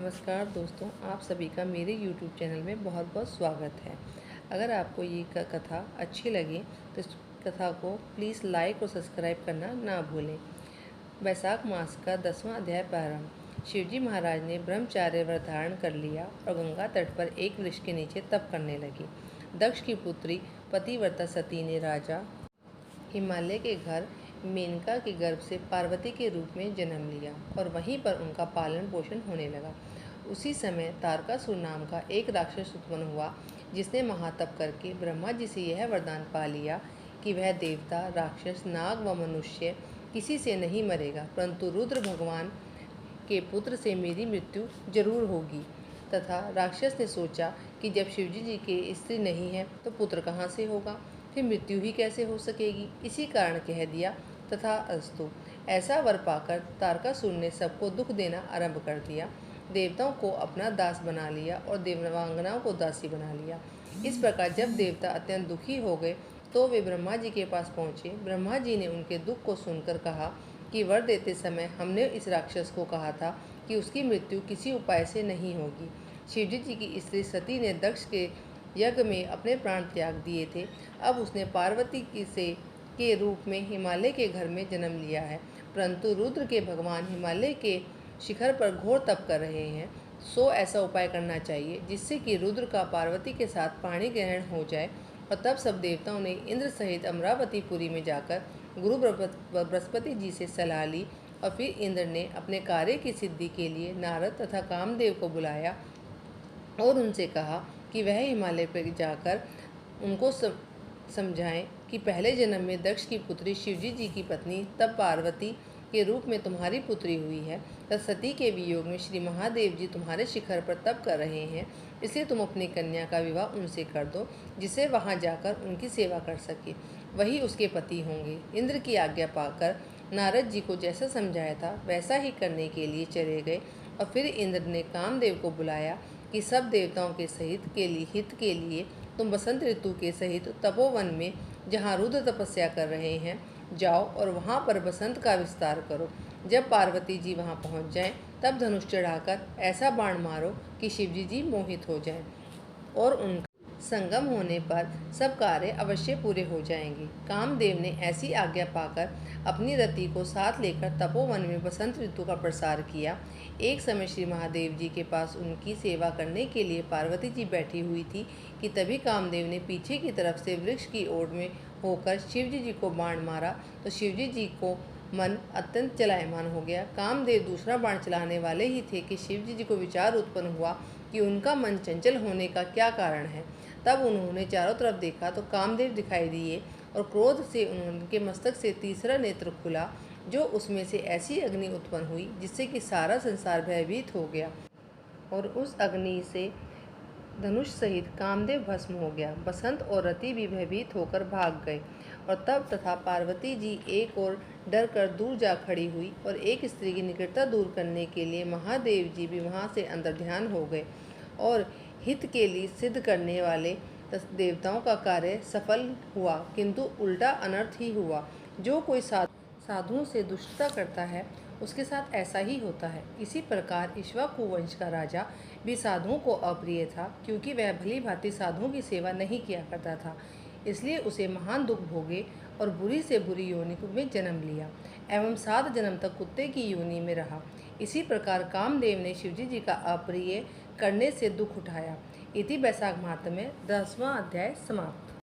नमस्कार दोस्तों, आप सभी का मेरे YouTube चैनल में बहुत बहुत स्वागत है। अगर आपको ये कथा अच्छी लगे तो इस कथा को प्लीज़ लाइक और सब्सक्राइब करना ना भूलें। वैशाख मास का 10वां अध्याय प्रारंभ। शिवजी महाराज ने ब्रह्मचार्य व्रत धारण कर लिया और गंगा तट पर एक वृक्ष के नीचे तप करने लगी। दक्ष की पुत्री पतिव्रता सती ने राजा हिमालय के घर मेनका के गर्भ से पार्वती के रूप में जन्म लिया और वहीं पर उनका पालन पोषण होने लगा। उसी समय तारकासुर नाम का एक राक्षस उत्पन्न हुआ, जिसने महातप करके ब्रह्मा जी से यह वरदान पा लिया कि वह देवता, राक्षस, नाग व मनुष्य किसी से नहीं मरेगा, परंतु रुद्र भगवान के पुत्र से मेरी मृत्यु जरूर होगी। तथा राक्षस ने सोचा कि जब शिवजी जी के स्त्री नहीं है तो पुत्र कहाँ से होगा, फिर मृत्यु ही कैसे हो सकेगी। इसी कारण कह दिया तथा अस्तु। ऐसा वर पाकर तारकासुर ने सबको दुख देना आरंभ कर दिया। देवताओं को अपना दास बना लिया और देवांगनाओं को दासी बना लिया। इस प्रकार जब देवता अत्यंत दुखी हो गए तो वे ब्रह्मा जी के पास पहुँचे। ब्रह्मा जी ने उनके दुख को सुनकर कहा कि वर देते समय हमने इस राक्षस को कहा था कि उसकी मृत्यु किसी उपाय से नहीं होगी। शिवजी जी की स्त्री सती ने दक्ष के यज्ञ में अपने प्राण त्याग दिए थे। अब उसने पार्वती के रूप में हिमालय के घर में जन्म लिया है, परंतु रुद्र के भगवान हिमालय के शिखर पर घोर तप कर रहे हैं। सो ऐसा उपाय करना चाहिए जिससे कि रुद्र का पार्वती के साथ पाणी ग्रहण हो जाए। और तब सब देवताओं ने इंद्र सहित अमरावतीपुरी में जाकर गुरु बृहस्पति जी से सलाह ली और फिर इंद्र ने अपने कार्य की सिद्धि के लिए नारद तथा कामदेव को बुलाया और उनसे कहा कि वह हिमालय पर जाकर उनको समझाएं कि पहले जन्म में दक्ष की पुत्री शिवजी जी की पत्नी तब पार्वती के रूप में तुम्हारी पुत्री हुई है, तब सती के वियोग में श्री महादेव जी तुम्हारे शिखर पर तप कर रहे हैं, इसलिए तुम अपनी कन्या का विवाह उनसे कर दो, जिसे वहां जाकर उनकी सेवा कर सके, वही उसके पति होंगे। इंद्र की आज्ञा पाकर नारद जी को जैसा समझाया था वैसा ही करने के लिए चले गए और फिर इंद्र ने कामदेव को बुलाया कि सब देवताओं के हित के लिए तुम बसंत ऋतु के सहित तपोवन में, जहाँ रुद्र तपस्या कर रहे हैं, जाओ और वहाँ पर बसंत का विस्तार करो। जब पार्वती जी वहाँ पहुँच जाएं, तब धनुष चढ़ाकर ऐसा बाण मारो कि शिवजी जी मोहित हो जाएं और उनका संगम होने पर सब कार्य अवश्य पूरे हो जाएंगे। कामदेव ने ऐसी आज्ञा पाकर अपनी रति को साथ लेकर तपोवन में बसंत ऋतु का प्रसार किया। एक समय श्री महादेव जी के पास उनकी सेवा करने के लिए पार्वती जी बैठी हुई थी कि तभी कामदेव ने पीछे की तरफ से वृक्ष की ओर में होकर शिवजी जी को बाण मारा तो शिवजी जी को मन अत्यंत चलायमान हो गया। कामदेव दूसरा बाण चलाने वाले ही थे कि शिवजी जी को विचार उत्पन्न हुआ कि उनका मन चंचल होने का क्या कारण है। तब उन्होंने चारों तरफ देखा तो कामदेव दिखाई दिए और क्रोध से उनके मस्तक से तीसरा नेत्र खुला, जो उसमें से ऐसी अग्नि उत्पन्न हुई जिससे कि सारा संसार भयभीत हो गया और उस अग्नि से धनुष सहित कामदेव भस्म हो गया। बसंत और रति भी भयभीत होकर भाग गए और तब तथा पार्वती जी एक और डर कर दूर जा खड़ी हुई और एक स्त्री की निकटता दूर करने के लिए महादेव जी भी वहाँ से अंतर ध्यान हो गए और हित के लिए सिद्ध करने वाले देवताओं का कार्य सफल हुआ, किंतु उल्टा अनर्थ ही हुआ। जो कोई साधुओं से दुष्टता करता है उसके साथ ऐसा ही होता है। इसी प्रकार इक्ष्वाकु वंश का राजा भी साधुओं को अप्रिय था, क्योंकि वह भली भांति साधुओं की सेवा नहीं किया करता था, इसलिए उसे महान दुख भोगे और बुरी से बुरी योनि में जन्म लिया एवं 7 जन्म तक कुत्ते की योनि में रहा। इसी प्रकार कामदेव ने शिवजी जी का अप्रिय करने से दुख उठाया। इति वैशाख माह में 10वां अध्याय समाप्त।